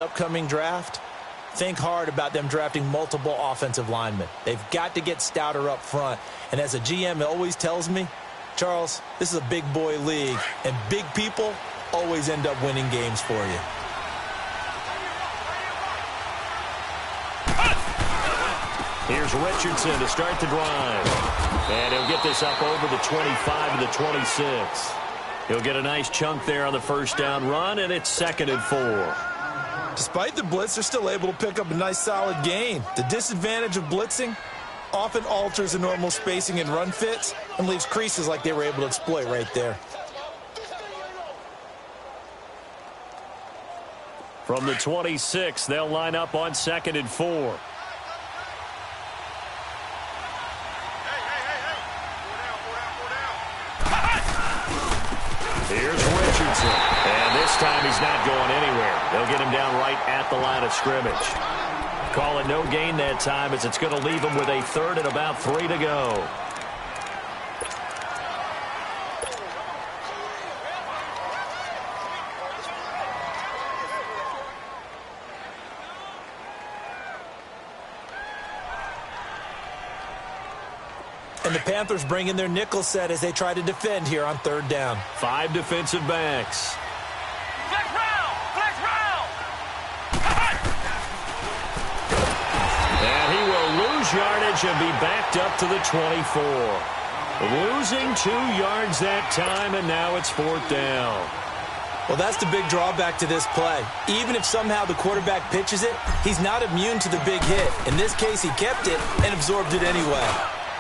Upcoming draft, think hard about them drafting multiple offensive linemen. They've got to get stouter up front. And as a GM, it always tells me, Charles, this is a big boy league, and big people always end up winning games for you. Here's Richardson to start the drive. And he'll get this up over the 25 to the 26. He'll get a nice chunk there on the first down run, and it's 2nd and 4. Despite the blitz, they're still able to pick up a nice solid gain. The disadvantage of blitzing often alters the normal spacing and run fits and leaves creases like they were able to exploit right there. From the 26, they'll line up on 2nd and 4. Here's Richardson. And this time he's not going anywhere. They'll get him down right at the line of scrimmage. Call it no gain that time as it's going to leave him with a 3rd and about 3 to go. And the Panthers bring in their nickel set as they try to defend here on 3rd down. 5 defensive backs. Flex round! Flex round! And he will lose yardage and be backed up to the 24. Losing 2 yards that time, and now it's 4th down. Well, that's the big drawback to this play. Even if somehow the quarterback pitches it, he's not immune to the big hit. In this case, he kept it and absorbed it anyway.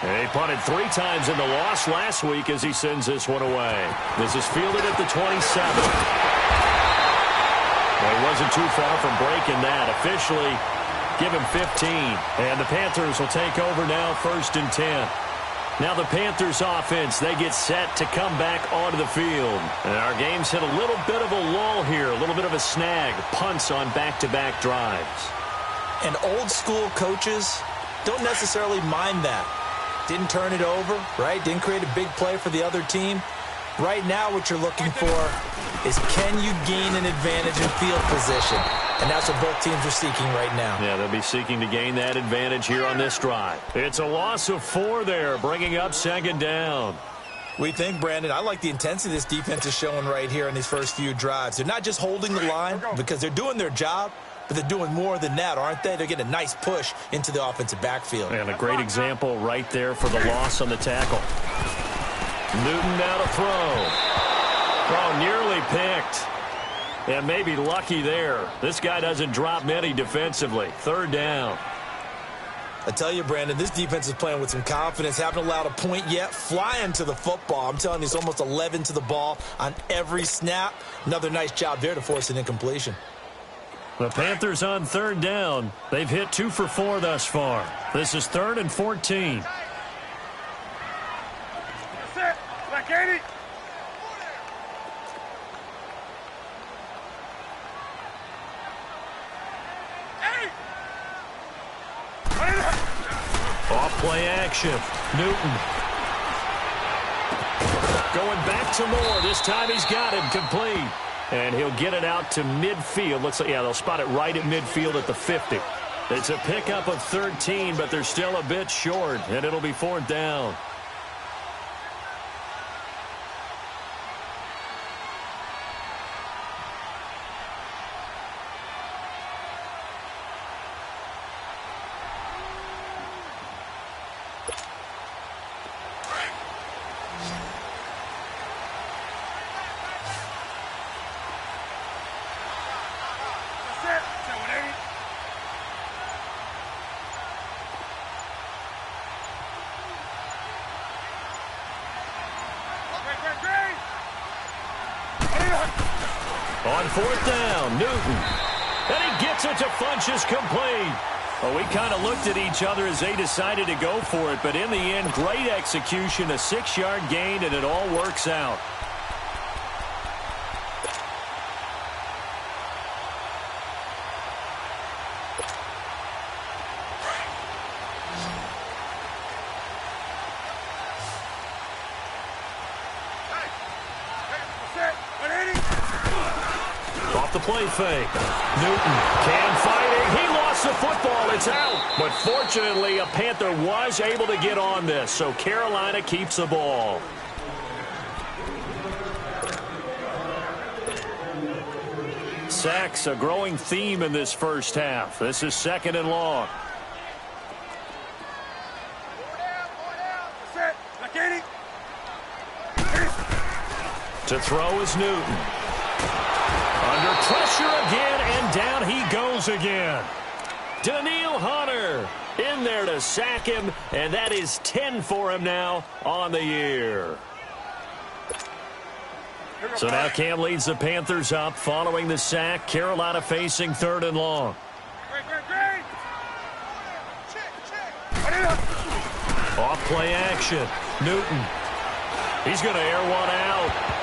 And he punted 3 times in the loss last week as he sends this one away. This is fielded at the 27. Well, he wasn't too far from breaking that. Officially, give him 15. And the Panthers will take over now, 1st and 10. Now the Panthers offense, they get set to come back onto the field. And our game's hit a little bit of a lull here, a little bit of a snag. Punts on back-to-back drives. And old school coaches don't necessarily mind that. Didn't turn it over, right? Didn't create a big play for the other team. Right now what you're looking for is can you gain an advantage in field position? And that's what both teams are seeking right now. Yeah, they'll be seeking to gain that advantage here on this drive. It's a loss of 4 there, bringing up 2nd down. We think, Brandon, I like the intensity this defense is showing right here in these first few drives. They're not just holding the line because they're doing their job, but they're doing more than that, aren't they? They're getting a nice push into the offensive backfield. And a great example right there for the loss on the tackle. Newton now to throw. Oh, nearly picked. And maybe lucky there. This guy doesn't drop many defensively. 3rd down. I tell you, Brandon, this defense is playing with some confidence. Haven't allowed a point yet. Flying to the football. I'm telling you, it's almost 11 to the ball on every snap. Another nice job there to force an incompletion. The Panthers on 3rd down. They've hit 2 for 4 thus far. This is 3rd and 14. That's it! Black 80! Off play action. Newton. Going back to Moore. This time he's got him complete. And he'll get it out to midfield. Looks like, yeah, they'll spot it right at midfield at the 50. It's a pickup of 13, but they're still a bit short, and it'll be 4th down. On 4th down, Newton. And he gets it to Funchess complete. Well, we kind of looked at each other as they decided to go for it, but in the end, great execution, a 6-yard gain, and it all works out. the play fake. Newton can fight it. He lost the football. It's out. But fortunately, a Panther was able to get on this, so Carolina keeps the ball. Sacks, a growing theme in this first half. This is 2nd and long. To throw is Newton. Under pressure again, and down he goes again. Daniil Hunter in there to sack him, and that is 10 for him now on the year. So now Cam leads the Panthers up following the sack. Carolina facing 3rd and long. Off play action. Newton. He's going to air one out.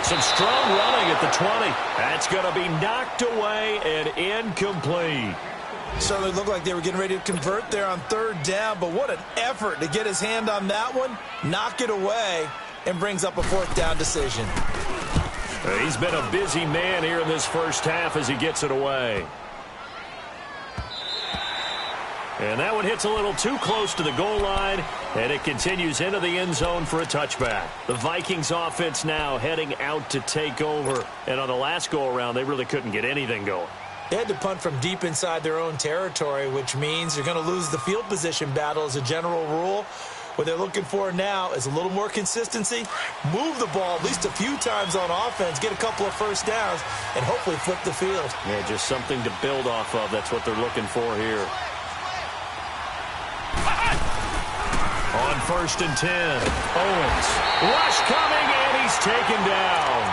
Some strong running at the 20. That's going to be knocked away and incomplete. Certainly looked like they were getting ready to convert there on 3rd down, but what an effort to get his hand on that one, knock it away, and brings up a 4th down decision. He's been a busy man here in this first half as he gets it away. And that one hits a little too close to the goal line, and it continues into the end zone for a touchback. The Vikings offense now heading out to take over. And on the last go-around, they really couldn't get anything going. They had to punt from deep inside their own territory, which means you're going to lose the field position battle as a general rule. What they're looking for now is a little more consistency, move the ball at least a few times on offense, get a couple of first downs, and hopefully flip the field. Yeah, just something to build off of. That's what they're looking for here. On 1st and 10, Owens. Rush coming, and he's taken down.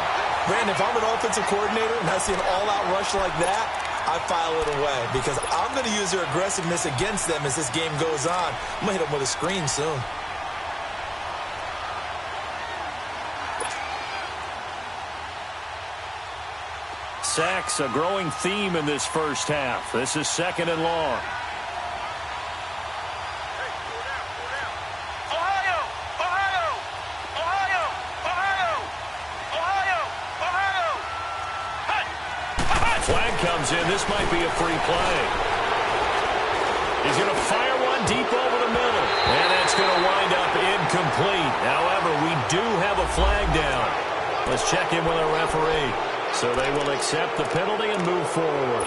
Brandon, if I'm an offensive coordinator and I see an all-out rush like that, I file it away because I'm going to use their aggressiveness against them as this game goes on. I'm going to hit them with a screen soon. Sacks, a growing theme in this first half. This is 2nd and long. Flag comes in. This might be a free play. He's going to fire one deep over the middle. And that's going to wind up incomplete. However, we do have a flag down. Let's check in with our referee. So they will accept the penalty and move forward.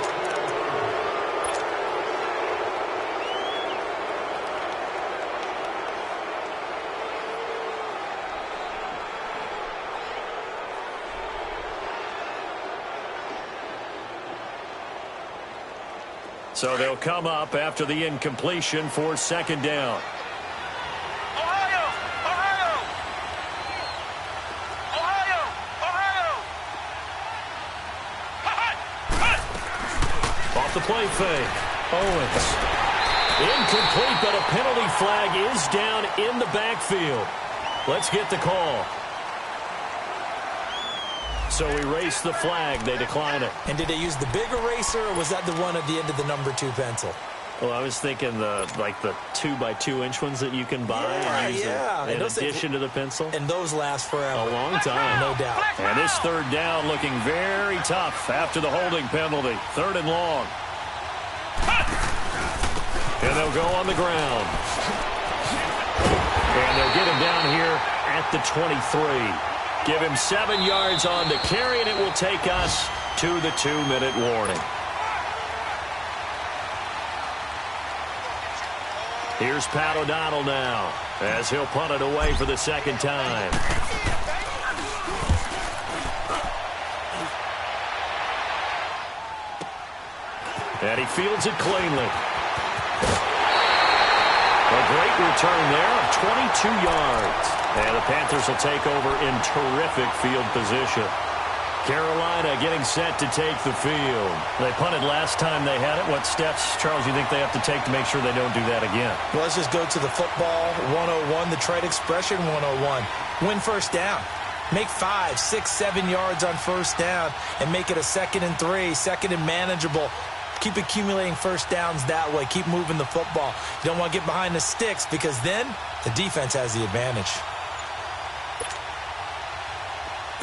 So they'll come up after the incompletion for 2nd down. Off the play fake. Owens. Incomplete, but a penalty flag is down in the backfield. Let's get the call. So erase the flag. They decline it. And did they use the big eraser, or was that the one at the end of the number 2 pencil? Well, I was thinking the 2x2-inch ones that you can buy and use in addition to the pencil. And those last forever. A long time. No doubt. And this 3rd down looking very tough after the holding penalty. 3rd and long. And they'll go on the ground. And they'll get him down here at the 23. Give him 7 yards on the carry, and it will take us to the 2-minute warning. Here's Pat O'Donnell now, as he'll punt it away for the 2nd time. And he fields it cleanly. A great return there of 22 yards. And the Panthers will take over in terrific field position. Carolina getting set to take the field. They punted last time they had it. What steps, Charles, do you think they have to take to make sure they don't do that again? Well, let's just go to the football 101, the trade expression 101. Win first down. Make 5, 6, 7 yards on first down and make it a 2nd and 3, 2nd and manageable. Keep accumulating first downs that way. Keep moving the football. You don't want to get behind the sticks because then the defense has the advantage.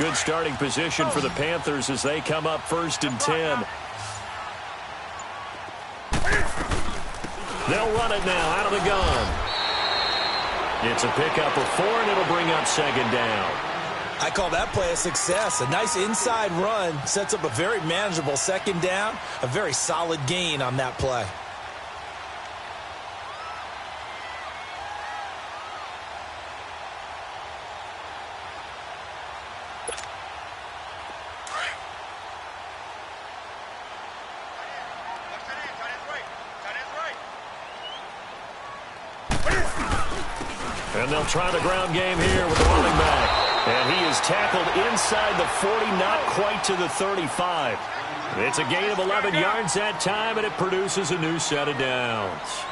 Good starting position for the Panthers as they come up 1st and 10. They'll run it now out of the gun. It's a pickup of 4, and it'll bring up 2nd down. I call that play a success. A nice inside run sets up a very manageable 2nd down. A very solid gain on that play. And they'll try the ground game here with the running back. And he is tackled inside the 40, not quite to the 35. It's a gain of 11 yards that time, and it produces a new set of downs.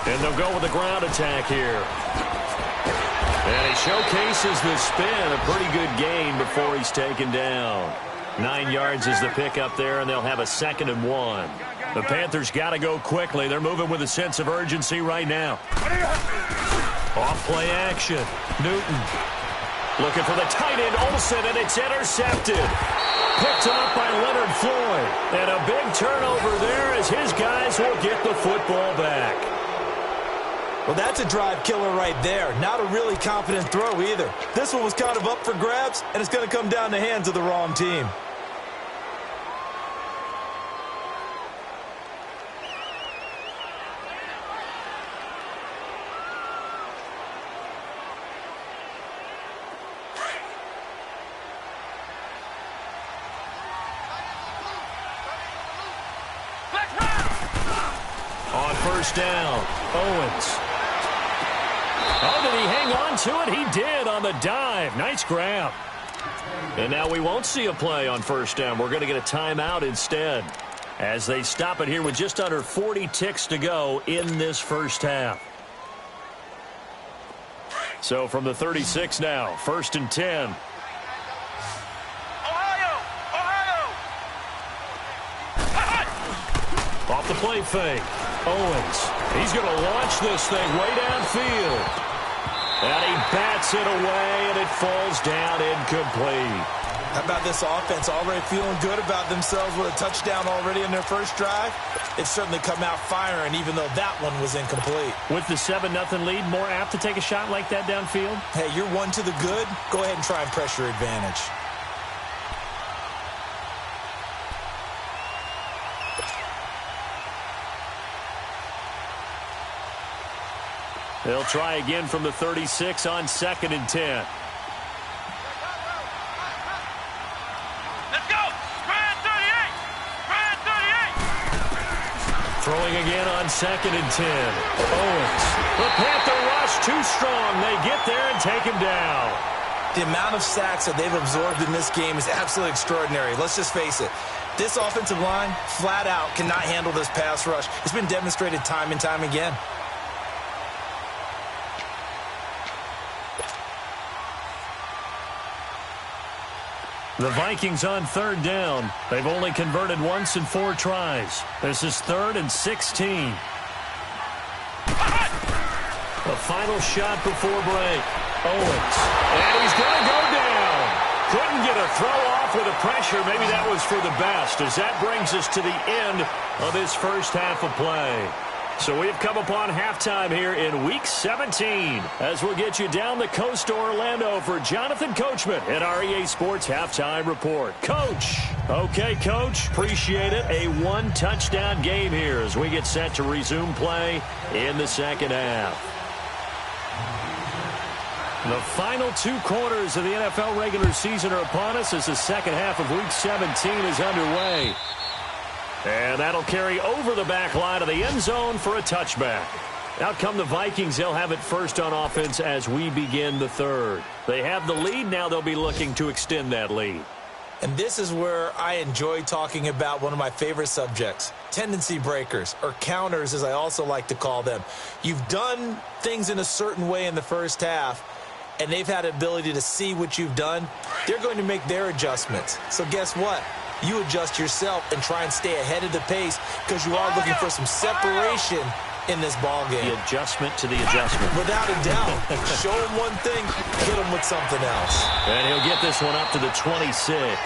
And they'll go with the ground attack here. And he showcases the spin, a pretty good gain before he's taken down. 9 yards is the pickup there, and they'll have a 2nd and 1. The Panthers got to go quickly. They're moving with a sense of urgency right now. Off-play action. Newton looking for the tight end, Olsen, and it's intercepted. Picked off by Leonard Floyd. And a big turnover there as his guys will get the football back. Well, that's a drive killer right there. Not a really confident throw either. This one was kind of up for grabs, and it's going to come down the hands of the wrong team. On 1st down, Owens. Oh, did he hang on to it? He did on the dive. Nice grab. And now we won't see a play on 1st down. We're going to get a timeout instead as they stop it here with just under 40 ticks to go in this 1st half. So from the 36 now, 1st and 10. Off the play fake. Owens. He's going to launch this thing way downfield. And he bats it away, and it falls down incomplete. How about this offense already feeling good about themselves with a touchdown already in their 1st drive? It's certainly come out firing, even though that one was incomplete. With the 7-0 lead, more apt to take a shot like that downfield? Hey, you're one to the good. Go ahead and try and pressure advantage. They'll try again from the 36 on 2nd and 10. Let's go! Brand 38! Brand 38! Throwing again on 2nd and 10. Owens. The Panther rush too strong. They get there and take him down. The amount of sacks that they've absorbed in this game is absolutely extraordinary. Let's just face it. This offensive line, flat out, cannot handle this pass rush. It's been demonstrated time and time again. The Vikings on 3rd down. They've only converted once in 4 tries. This is 3rd and 16. The final shot before break. Owens. And he's going to go down. Couldn't get a throw off with the pressure. Maybe that was for the best, as that brings us to the end of this 1st half of play. So we've come upon halftime here in Week 17 as we'll get you down the coast to Orlando for Jonathan Coachman at our EA Sports Halftime Report. Coach. Okay, Coach. Appreciate it. A 1-touchdown game here as we get set to resume play in the 2nd half. The final 2 quarters of the NFL regular season are upon us as the 2nd half of Week 17 is underway. And that'll carry over the back line of the end zone for a touchback. Out come the Vikings. They'll have it first on offense as we begin the 3rd. They have the lead. Now they'll be looking to extend that lead. And this is where I enjoy talking about one of my favorite subjects, tendency breakers, or counters as I also like to call them. You've done things in a certain way in the 1st half, and they've had the ability to see what you've done. They're going to make their adjustments. So guess what? You adjust yourself and try and stay ahead of the pace because you are looking for some separation in this ball game. The adjustment to the adjustment. Without a doubt. Show him one thing, hit him with something else. And he'll get this one up to the 26.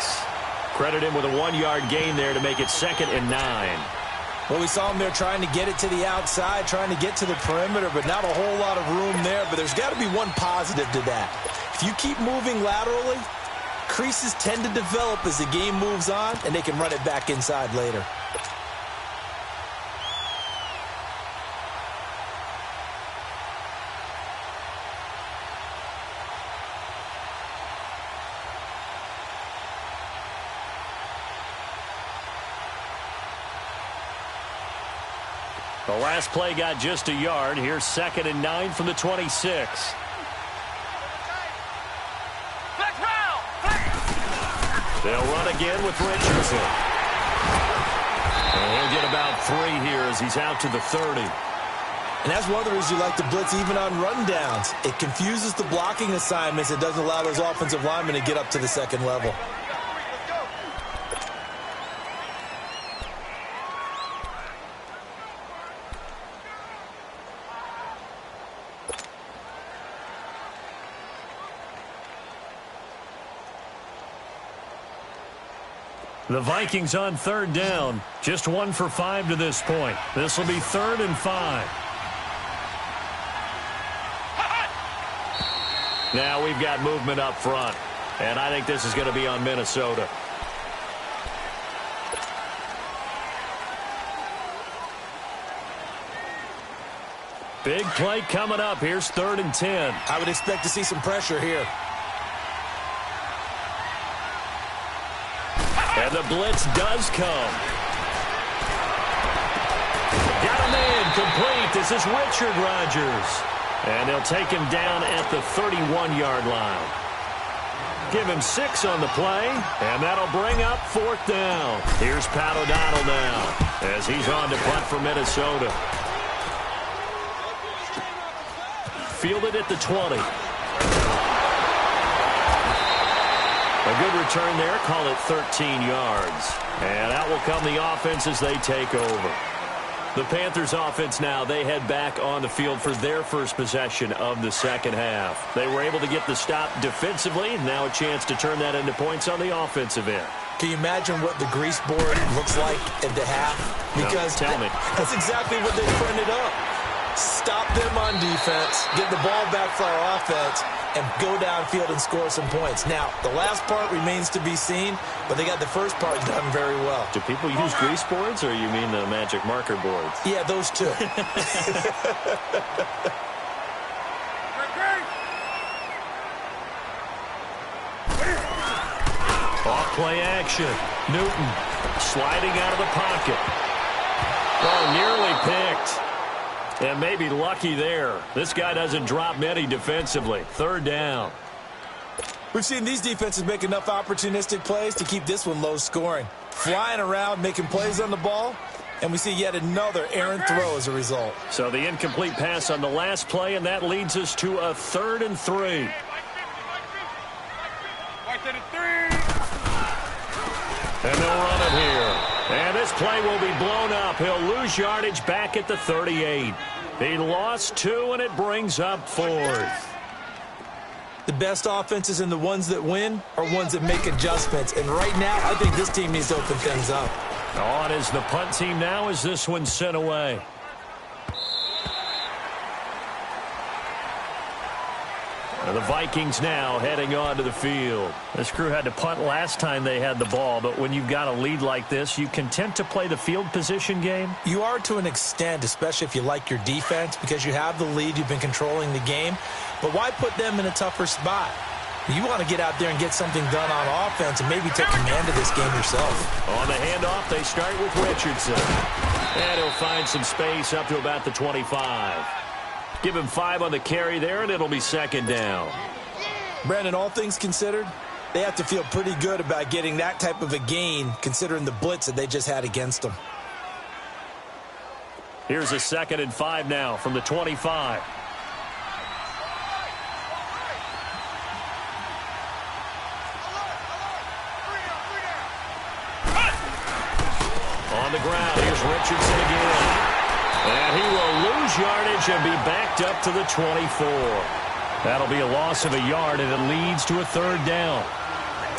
Credit him with a 1-yard gain there to make it 2nd and 9. Well, we saw him there trying to get it to the outside, trying to get to the perimeter, but not a whole lot of room there. But there's got to be one positive to that. If you keep moving laterally, creases tend to develop as the game moves on, and they can run it back inside later. The last play got just a yard. Here's 2nd and 9 from the 26. They'll run again with Richardson. And he'll get about 3 here as he's out to the 30. And that's one of the reasons you like to blitz even on rundowns. It confuses the blocking assignments. It doesn't allow those offensive linemen to get up to the second level. The Vikings on 3rd down. Just 1 for 5 to this point. This will be 3rd and 5. Now we've got movement up front. And I think this is going to be on Minnesota. Big play coming up. Here's 3rd and 10. I would expect to see some pressure here. And the blitz does come. Got him in, complete. This is Richard Rodgers. And they'll take him down at the 31-yard line. Give him 6 on the play, and that'll bring up 4th down. Here's Pat O'Donnell now as he's on to punt for Minnesota. Fielded at the 20. A good return there. Call it 13 yards. And out will come the offense as they take over. The Panthers offense now, they head back on the field for their first possession of the second half. They were able to get the stop defensively. Now a chance to turn that into points on the offensive end. Can you imagine what the grease board looks like at the half? Because no, tell me. That's exactly what they printed up. Stop them on defense, get the ball back for our offense, and go downfield and score some points. Now, the last part remains to be seen, but they got the first part done very well. Do people use grease boards, or you mean the magic marker boards? Yeah, those two. Off play action. Newton sliding out of the pocket. Oh, nearly picked. And maybe lucky there. This guy doesn't drop many defensively. 3rd down. We've seen these defenses make enough opportunistic plays to keep this one low scoring. Flying around, making plays on the ball, and we see yet another errant throw as a result. So the incomplete pass on the last play, and that leads us to a 3rd and 3. And they'll run it here. And this play will be blown up. He'll lose yardage back at the 38. He lost 2, and it brings up 4th. The best offenses and the ones that win are ones that make adjustments. And right now, I think this team needs to open things up. On is the punt team now as this one's sent away. And the Vikings now heading onto the field. This crew had to punt last time they had the ball, but when you've got a lead like this, you content to play the field position game? You are to an extent, especially if you like your defense, because you have the lead, you've been controlling the game. But why put them in a tougher spot? You want to get out there and get something done on offense and maybe take command of this game yourself. On the handoff, they start with Richardson. And he'll find some space up to about the 25. Give him 5 on the carry there, and it'll be 2nd down. Brandon, all things considered, they have to feel pretty good about getting that type of a gain, considering the blitz that they just had against them. Here's a 2nd and 5 now from the 25. On the ground, here's Richardson again. And he will lose yardage and be backed up to the 24. That'll be a loss of a yard, and it leads to a third down.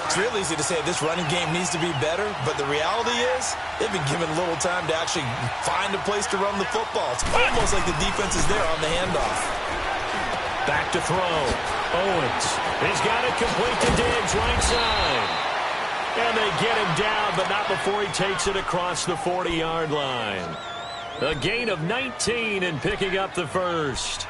It's real easy to say this running game needs to be better, but the reality is they've been given little time to actually find a place to run the football. It's almost like the defense is there on the handoff. Back to throw. Owens. He's got it complete to Diggs, right side. And they get him down, but not before he takes it across the 40-yard line. A gain of 19 and picking up the first.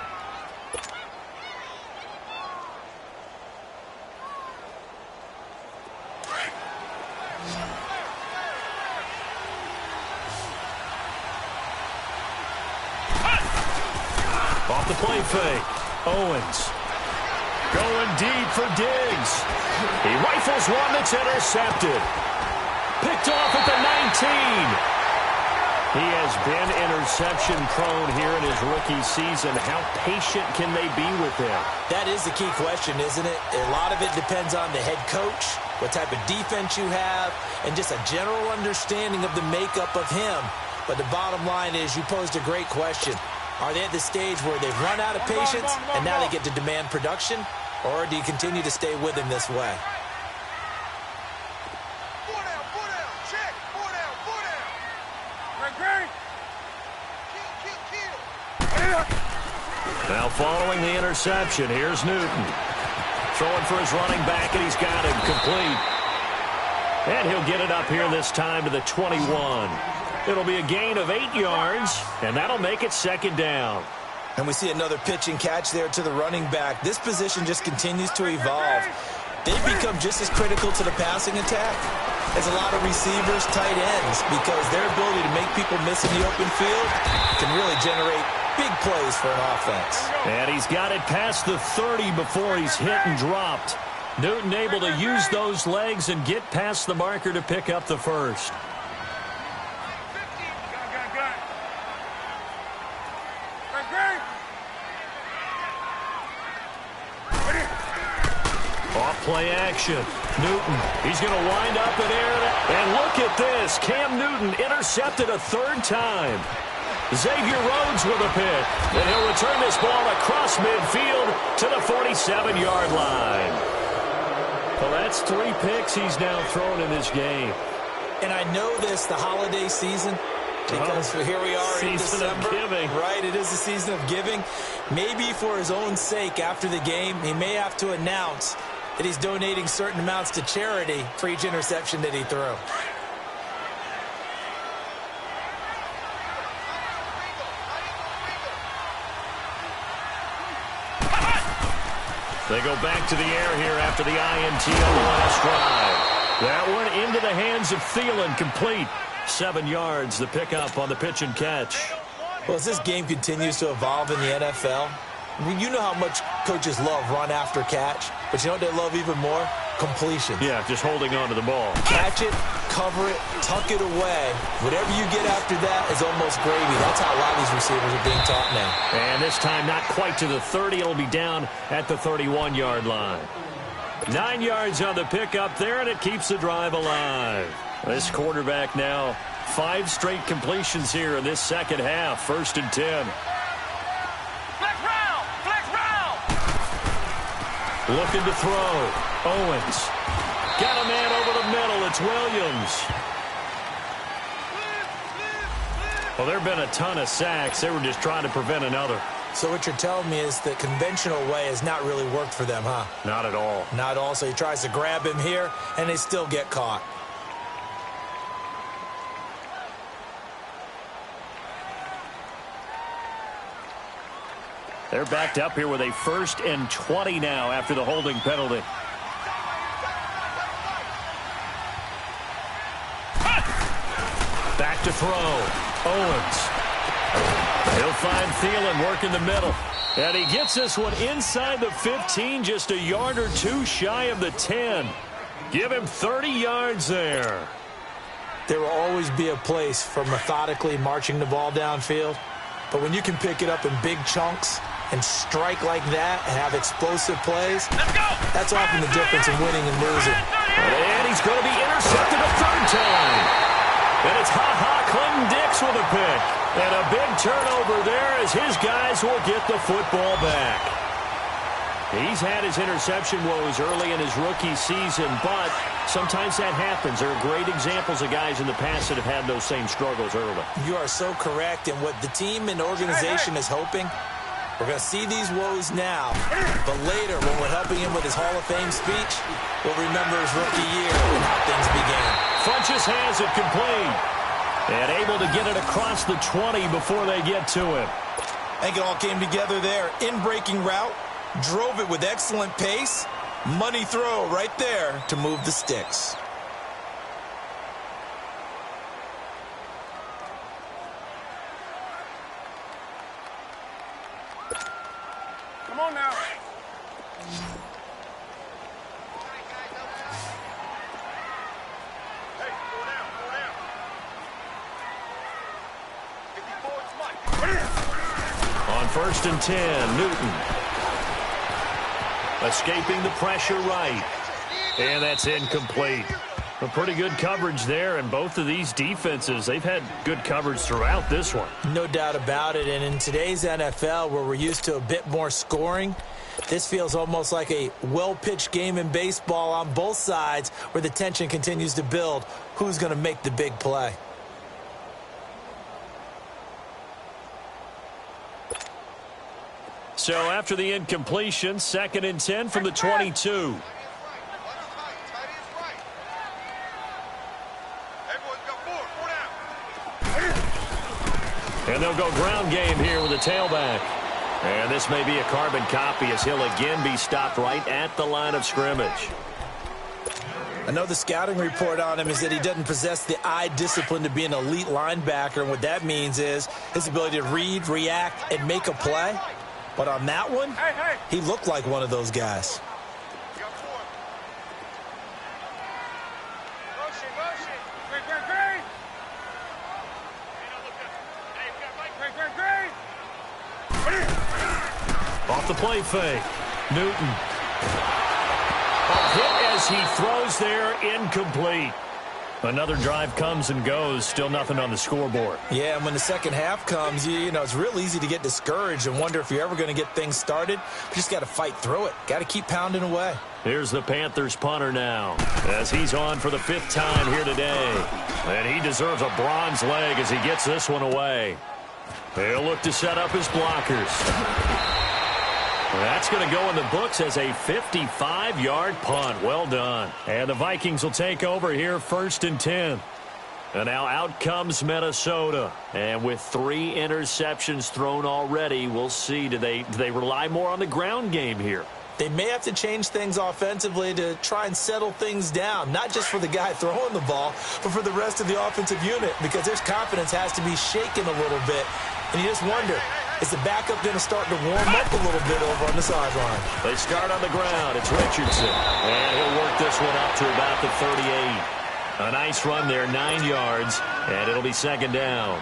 Off the play fake. Owens. Going deep for Diggs. He rifles one that's intercepted. Picked off at the 19. He has been interception prone here in his rookie season. How patient can they be with him? That is the key question, isn't it? A lot of it depends on the head coach, what type of defense you have, and just a general understanding of the makeup of him. But the bottom line is you posed a great question. Are they at the stage where they've run out of patience and now they get to demand production? Or do you continue to stay with him this way? Now following the interception, here's Newton. Throwing for his running back, and he's got him complete. And he'll get it up here this time to the 21. It'll be a gain of 8 yards, and that'll make it second down. And we see another pitch and catch there to the running back. This position just continues to evolve. They've become just as critical to the passing attack as a lot of receivers, tight ends, because their ability to make people miss in the open field can really generate big plays for an offense. And he's got it past the 30 before he's hit and dropped. Newton able to use those legs and get past the marker to pick up the first. Off-play action. Newton, he's going to wind up in air. And look at this. Cam Newton intercepted a third time. Xavier Rhodes with a pick. And he'll return this ball across midfield to the 47-yard line. Well, that's 3 picks he's now thrown in this game. And I know this, the holiday season, because here we are in December. Season of giving. Right, it is the season of giving. Maybe for his own sake after the game, he may have to announce that he's donating certain amounts to charity for each interception that he threw. They go back to the air here after the INT on the last drive. That one into the hands of Thielen, complete. 7 yards, the pickup on the pitch and catch. Well, as this game continues to evolve in the NFL, I mean, you know how much coaches love run after catch, but you know what they love even more? Completion. Yeah, just holding on to the ball. Catch it, cover it, tuck it away. Whatever you get after that is almost gravy. That's how a lot of these receivers are being taught now. And this time not quite to the 30. It'll be down at the 31-yard line. 9 yards on the pickup there, and it keeps the drive alive. This quarterback now 5 straight completions here in this second half. 1st and 10. Flex round! Flex round! Looking to throw. Owens. Got a man over the middle. It's Williams. Well, there have been a ton of sacks. They were just trying to prevent another. So what you're telling me is the conventional way has not really worked for them, huh? Not at all. Not at all. So he tries to grab him here, and they still get caught. They're backed up here with a 1st and 20 now after the holding penalty. Back to throw. Owens. He'll find Thielen working the middle. And he gets this one inside the 15, just a yard or 2 shy of the 10. Give him 30 yards there. There will always be a place for methodically marching the ball downfield. But when you can pick it up in big chunks and strike like that and have explosive plays, that's often the difference in winning and losing. And he's going to be intercepted a 3rd time. And it's Clinton Dix with a pick. And a big turnover there as his guys will get the football back. He's had his interception woes early in his rookie season, but sometimes that happens. There are great examples of guys in the past that have had those same struggles early. You are so correct. And what the team and organization is hoping, we're going to see these woes now, but later when we're helping him with his Hall of Fame speech, we'll remember his rookie year and how things began. Funchess has it complete and able to get it across the 20 before they get to him. I think it all came together there. In-breaking route, drove it with excellent pace. Money throw right there to move the sticks. Come on now. Hey, go down, go down. Get these boards, Mike. On 1st and 10, Newton. Escaping the pressure right. And that's incomplete. A pretty good coverage there, and both of these defenses, they've had good coverage throughout this one. No doubt about it, and in today's NFL, where we're used to a bit more scoring, this feels almost like a well-pitched game in baseball on both sides where the tension continues to build. Who's going to make the big play? So after the incompletion, 2nd and 10 from the 22. And they'll go ground game here with a tailback. And this may be a carbon copy as he'll again be stopped right at the line of scrimmage. I know the scouting report on him is that he doesn't possess the eye discipline to be an elite linebacker. And what that means is his ability to read, react, and make a play. But on that one, he looked like one of those guys. Off the play fake. Newton. A hit as he throws there, incomplete. Another drive comes and goes, still nothing on the scoreboard. Yeah, and when the second half comes, you know, it's real easy to get discouraged and wonder if you're ever going to get things started. You just got to fight through it. Got to keep pounding away. Here's the Panthers punter now, as he's on for the 5th time here today. And he deserves a bronze leg as he gets this one away. He'll look to set up his blockers. That's going to go in the books as a 55-yard punt. Well done. And the Vikings will take over here 1st and 10. And now out comes Minnesota. And with 3 interceptions thrown already, we'll see. Do they rely more on the ground game here? They may have to change things offensively to try and settle things down, not just for the guy throwing the ball, but for the rest of the offensive unit, because their confidence has to be shaken a little bit. And you just wonder, is the backup going to start to warm up a little bit over on the sideline? They start on the ground. It's Richardson. And he'll work this one up to about the 38. A nice run there, 9 yards, and it'll be 2nd down.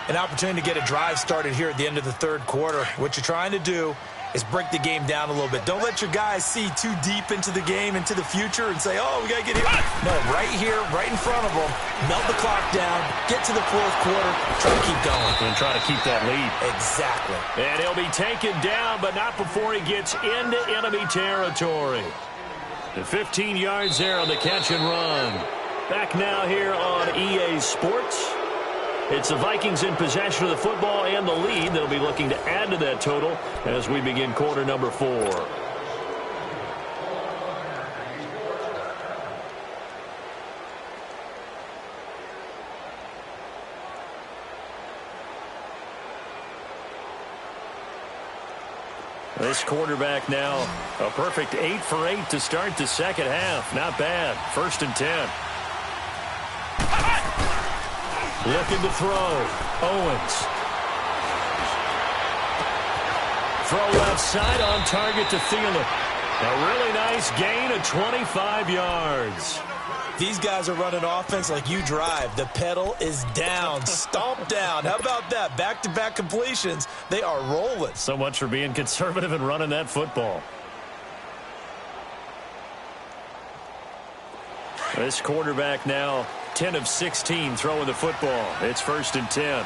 An opportunity to get a drive started here at the end of the 3rd quarter. What you're trying to do is break the game down a little bit. Don't let your guys see too deep into the game, into the future, and say, oh, we got to get here. No, right here, right in front of them, melt the clock down, get to the 4th quarter, try to keep going. And try to keep that lead. Exactly. And he'll be taken down, but not before he gets into enemy territory. And 15 yards there on the catch and run. Back now here on EA Sports. It's the Vikings in possession of the football and the lead. They'll be looking to add to that total as we begin quarter number 4. This quarterback now, a perfect 8 for 8 to start the 2nd half. Not bad. 1st and 10. Looking to throw. Owens. Throw left side on target to Thielen. A really nice gain of 25 yards. These guys are running offense like you drive. The pedal is down, stomp down. How about that? Back-to-back completions. They are rolling. So much for being conservative and running that football. This quarterback now 10 of 16 throwing the football. It's 1st and 10.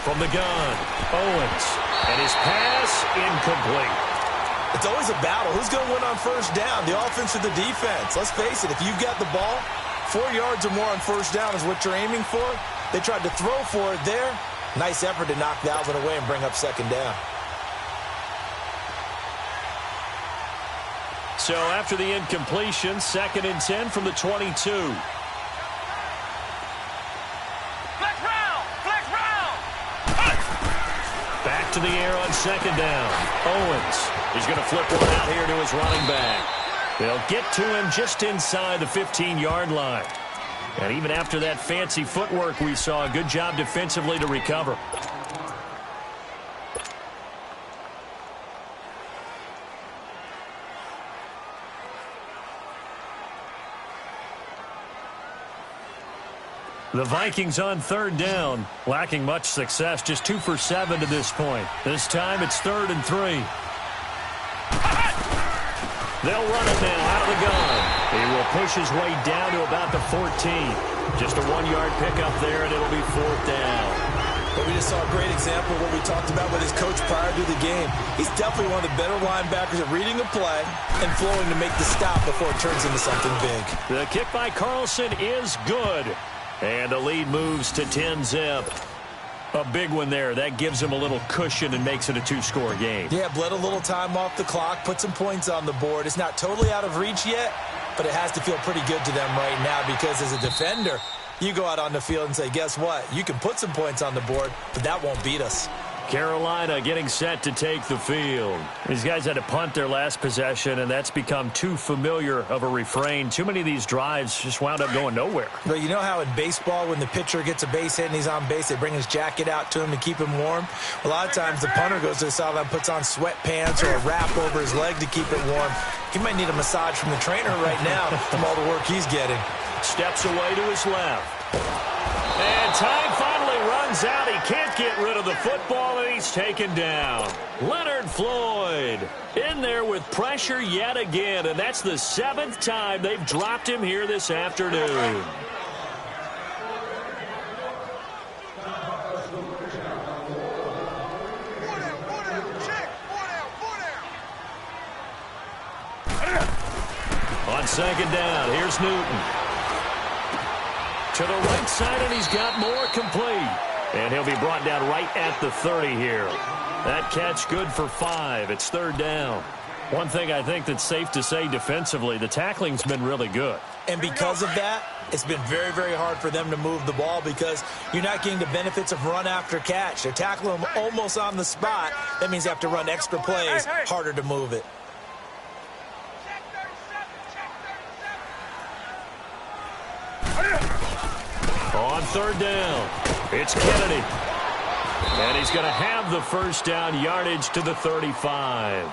from the gun. Owens. And his pass incomplete. It's always a battle. Who's going to win on first down, the offense or the defense? Let's face it, if you've got the ball, 4 yards or more on first down is what you're aiming for. They tried to throw for it there. Nice effort to knock that one away and bring up second down. So after the incompletion, 2nd and 10 from the 22. Back to the air on 2nd down. Owens. He's going to flip one out here to his running back. They'll get to him just inside the 15-yard line. And even after that fancy footwork we saw, a good job defensively to recover. The Vikings on 3rd down, lacking much success, just 2 for 7 to this point. This time it's 3rd and 3. They'll run it now out of the gun. He will push his way down to about the 14. Just a 1-yard pickup there, and it'll be 4th down. But we just saw a great example of what we talked about with his coach prior to the game. He's definitely one of the better linebackers at reading a play and flowing to make the stop before it turns into something big. The kick by Carlson is good. And the lead moves to 10-zip. A big one there. That gives him a little cushion and makes it a 2-score game. Yeah, bled a little time off the clock, put some points on the board. It's not totally out of reach yet, but it has to feel pretty good to them right now because as a defender, you go out on the field and say, guess what? You can put some points on the board, but that won't beat us. Carolina getting set to take the field. These guys had to punt their last possession, and that's become too familiar of a refrain. Too many of these drives just wound up going nowhere. But you know how in baseball, when the pitcher gets a base hit and he's on base, they bring his jacket out to him to keep him warm? A lot of times the punter goes to the sideline, puts on sweatpants or a wrap over his leg to keep it warm. He might need a massage from the trainer right now from all the work he's getting. Steps away to his left. And time finally runs out. He can't get rid of the football, and he's taken down. Leonard Floyd in there with pressure yet again, and that's the 7th time they've dropped him here this afternoon. On 2nd down, here's Newton. To the right side, and he's got more complete. And he'll be brought down right at the 30 here. That catch good for 5. It's 3rd down. One thing I think that's safe to say defensively, the tackling's been really good. And because of that, it's been very, very hard for them to move the ball because you're not getting the benefits of run after catch. They're tackling them almost on the spot. That means they have to run extra plays, harder to move it. On 3rd down, it's Kennedy. And he's going to have the first down, yardage to the 35.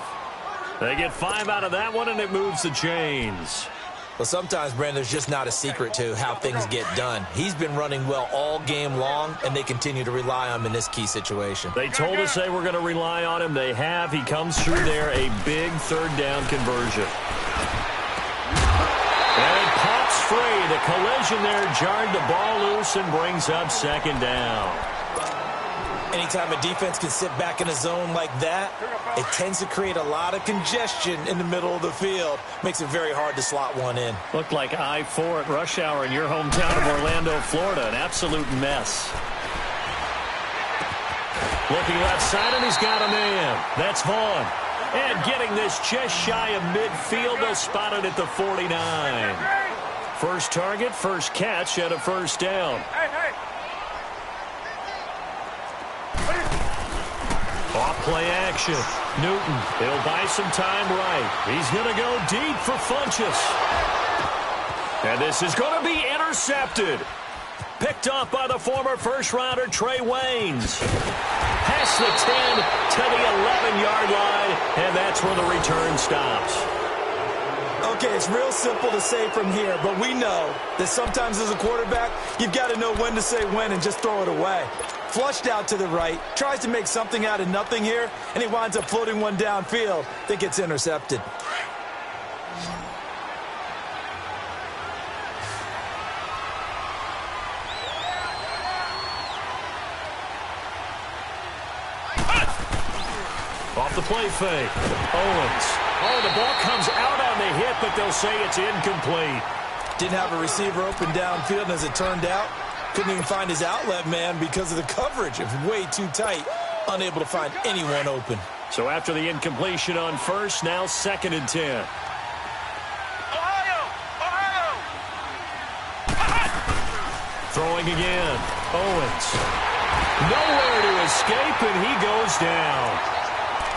They get 5 out of that one, and it moves the chains. Well, sometimes, Brandon, there's just not a secret to how things get done. He's been running well all game long, and they continue to rely on him in this key situation. They told us they were going to rely on him. They have. He comes through there, a big 3rd down conversion. And it pops free. The collision there jarred the ball loose and brings up 2nd down. Anytime a defense can sit back in a zone like that, it tends to create a lot of congestion in the middle of the field. Makes it very hard to slot one in. Looked like I-4 at rush hour in your hometown of Orlando, Florida. An absolute mess. Looking left side, and he's got a man. That's Vaughn. And getting this just shy of midfield, they'll spot it at the 49. First target, first catch, and a first down. Off play action. Newton, he'll buy some time right. He's going to go deep for Funchess. And this is going to be intercepted. Picked off by the former first-rounder Trey Waynes. Past the 10 to the 11-yard line, and that's where the return stops. Okay, it's real simple to say from here, but we know that sometimes as a quarterback, you've got to know when to say when and just throw it away. Flushed out to the right, tries to make something out of nothing here, and he winds up floating one downfield that gets intercepted. the play fake. Owens. Oh, the ball comes out on the hit, but they'll say it's incomplete. Didn't have a receiver open downfield, and as it turned out, couldn't even find his outlet man because of the coverage. It was way too tight, unable to find anyone open. So after the incompletion on first, now 2nd and 10. Throwing again. Owens. Nowhere to escape, and he goes down.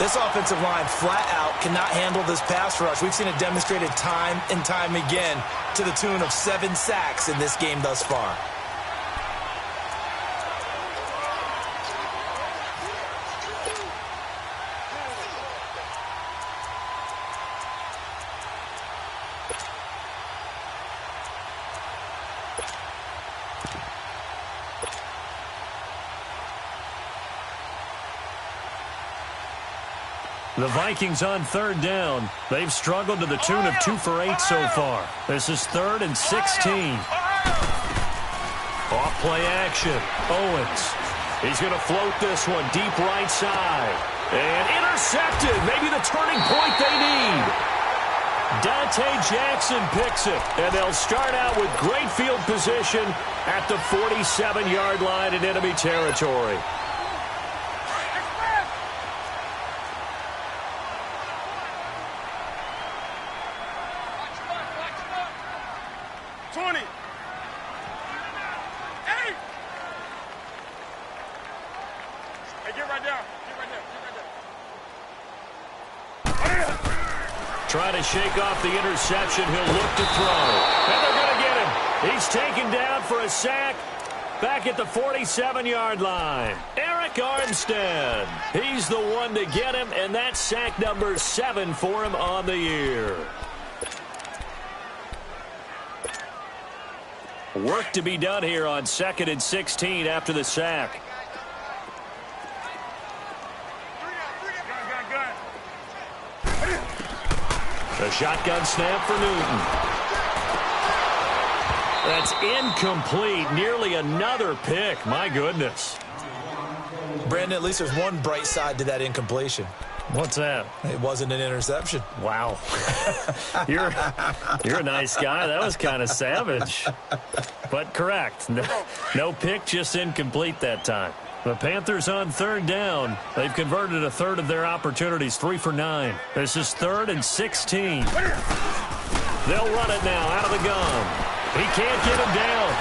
This offensive line flat out cannot handle this pass rush. We've seen it demonstrated time and time again to the tune of 7 sacks in this game thus far. The Vikings on 3rd down. They've struggled to the tune of 2 for 8 so far. This is 3rd and 16. Off play action. Owens. He's going to float this one deep right side. And intercepted. Maybe the turning point they need. Dante Jackson picks it. And they'll start out with great field position at the 47-yard line in enemy territory. 20. 8. Hey, get right down. Get right down. Get right down. Trying to shake off the interception. He'll look to throw. And they're going to get him. He's taken down for a sack back at the 47-yard line. Eric Armstead. He's the one to get him, and that's sack number 7 for him on the year. Work to be done here on 2nd and 16 after the sack. The shotgun snap for Newton. That's incomplete. Nearly another pick. My goodness. Brandon, at least there's one bright side to that incompletion. What's that? It wasn't an interception. Wow. You're a nice guy. That was kind of savage. But correct. No pick, just incomplete that time. The Panthers on 3rd down. They've converted a third of their opportunities, 3 for 9. This is 3rd and 16. They'll run it now out of the gun. He can't get him down.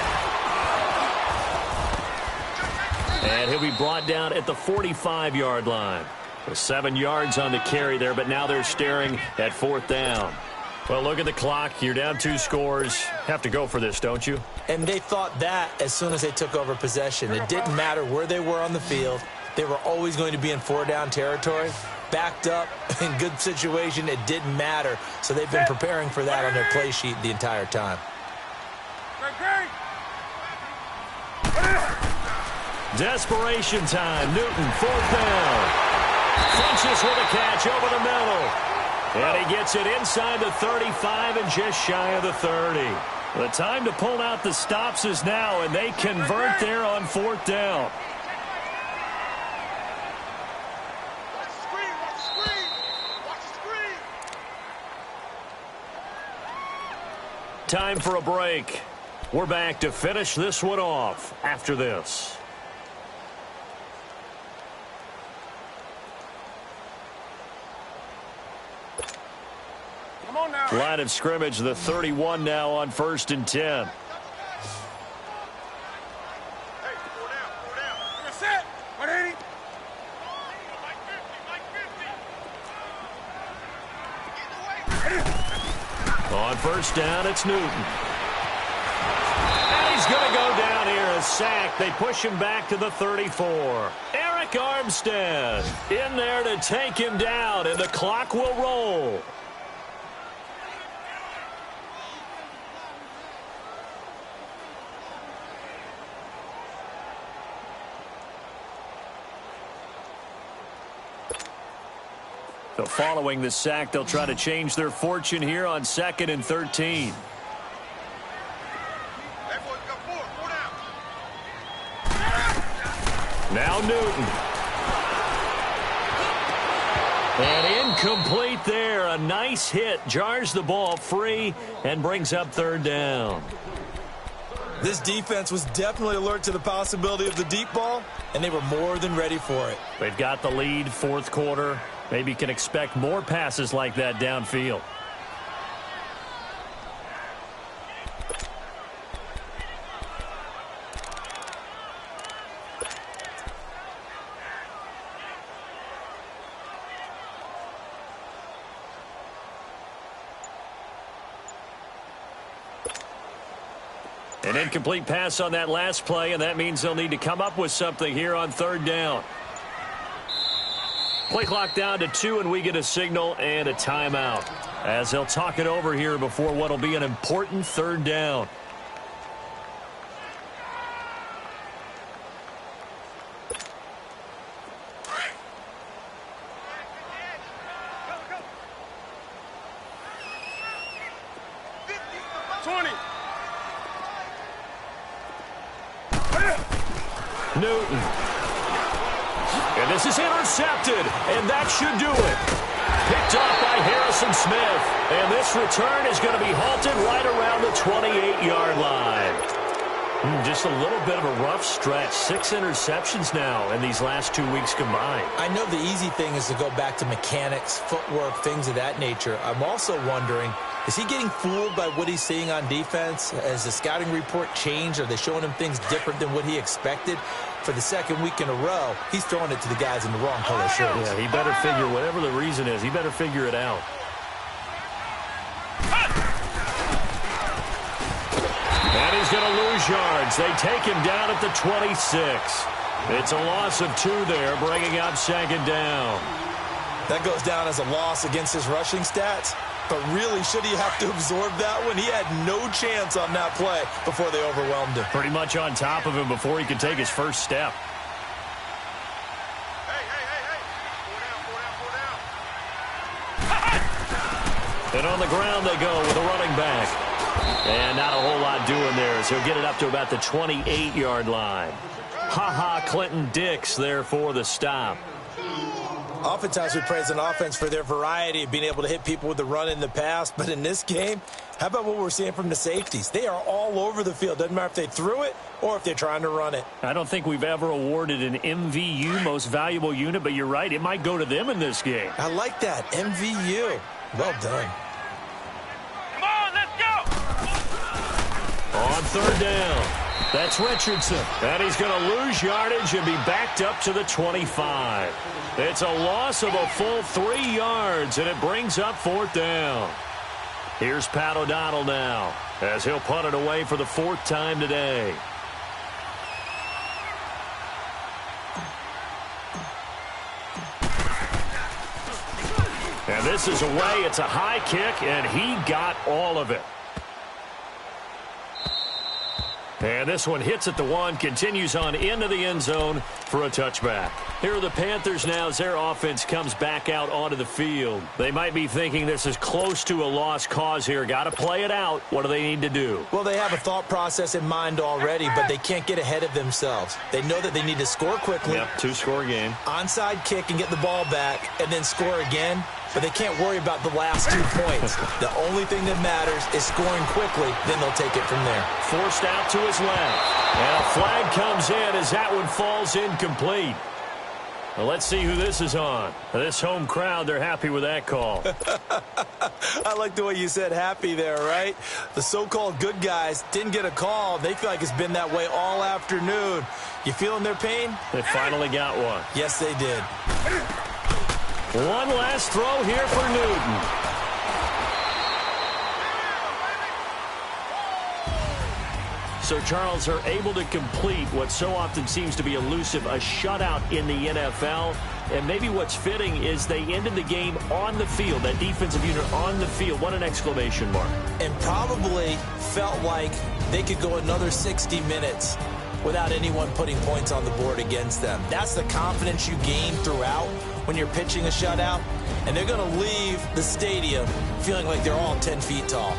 And he'll be brought down at the 45-yard line. 7 yards on the carry there, but now they're staring at 4th down. Well, look at the clock. You're down 2 scores. Have to go for this, don't you? And they thought that as soon as they took over possession. It didn't matter where they were on the field. They were always going to be in 4-down territory. Backed up, in good situation, it didn't matter. So they've been preparing for that on their play sheet the entire time. Desperation time. Newton, 4th down. Flinches with a catch over the middle. And he gets it inside the 35 and just shy of the 30. The time to pull out the stops is now, and they convert there on 4th down. Watch the screen. Watch the screen. Watch the screen. Time for a break. We're back to finish this one off after this. Line of scrimmage, the 31 now on 1st and 10. Hey, 4 down. 4 down. You're set. 180. Like 50. On 1st down, it's Newton. And he's going to go down here, a sack. They push him back to the 34. Eric Armstead in there to take him down, and the clock will roll. So following the sack, they'll try to change their fortune here on 2nd and 13. Now Newton. And incomplete there. A nice hit. Jars the ball free and brings up third down. This defense was definitely alert to the possibility of the deep ball, and they were more than ready for it. They've got the lead, fourth quarter. Maybe can expect more passes like that downfield. An incomplete pass on that last play, and that means they'll need to come up with something here on third down. Play clock down to 2, and we get a signal and a timeout as they'll talk it over here before what will be an important third down. Newton. And this is intercepted, and that should do it. Picked off by Harrison Smith. And this return is going to be halted right around the 28-yard line. Just a little bit of a rough stretch. 6 interceptions now in these last 2 weeks combined. I know the easy thing is to go back to mechanics, footwork, things of that nature. I'm also wondering, is he getting fooled by what he's seeing on defense? Has the scouting report changed? Are they showing him things different than what he expected? For the second week in a row, he's throwing it to the guys in the wrong color shirts. Yeah, he better figure, whatever the reason is, he better figure it out. And he's going to lose yards. They take him down at the 26. It's a loss of 2 there, bringing up second down. That goes down as a loss against his rushing stats. But really, should he have to absorb that one? He had no chance on that play before they overwhelmed him. Pretty much on top of him before he could take his first step. And on the ground they go with a running back. And not a whole lot doing there as he'll get it up to about the 28-yard line. Clinton Dix there for the stop. Oftentimes we praise an offense for their variety of being able to hit people with the run in the past. But in this game, how about what we're seeing from the safeties? They are all over the field. Doesn't matter if they threw it or if they're trying to run it. I don't think we've ever awarded an MVU, most valuable unit, but you're right. It might go to them in this game. I like that. MVU. Well done. Come on, let's go! On third down, that's Richardson. And he's going to lose yardage and be backed up to the 25. It's a loss of a full 3 yards, and it brings up fourth down. Here's Pat O'Donnell now as he'll punt it away for the 4th time today. And this is away. It's a high kick, and he got all of it. And this one hits at the 1, continues on into the end zone for a touchback. Here are the Panthers now as their offense comes back out onto the field. They might be thinking this is close to a lost cause here. Got to play it out. What do they need to do? Well, they have a thought process in mind already, but they can't get ahead of themselves. They know that they need to score quickly. Yep, 2-score game. Onside kick and get the ball back and then score again. But they can't worry about the last 2 points. The only thing that matters is scoring quickly. Then they'll take it from there. Forced out to his left. And a flag comes in as that one falls incomplete. Well, let's see who this is on. This home crowd, they're happy with that call. I like the way you said happy there, right? The so-called good guys didn't get a call. They feel like it's been that way all afternoon. You feeling their pain? They finally got one. Yes, they did. One last throw here for Newton. So, Charles, are able to complete what so often seems to be elusive, a shutout in the NFL. And maybe what's fitting is they ended the game on the field, that defensive unit on the field. What an exclamation mark. And probably felt like they could go another 60 minutes without anyone putting points on the board against them. That's the confidence you gain throughout when you're pitching a shutout. And they're going to leave the stadium feeling like they're all 10 feet tall.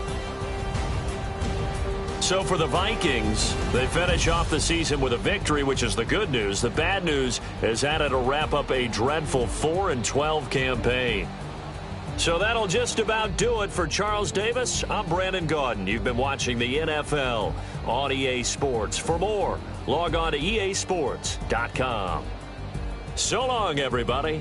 So for the Vikings, they finish off the season with a victory, which is the good news. The bad news is that it'll wrap up a dreadful 4-12 campaign. So that'll just about do it for Charles Davis. I'm Brandon Gaudin. You've been watching the NFL on EA Sports. For more, log on to easports.com. So long, everybody.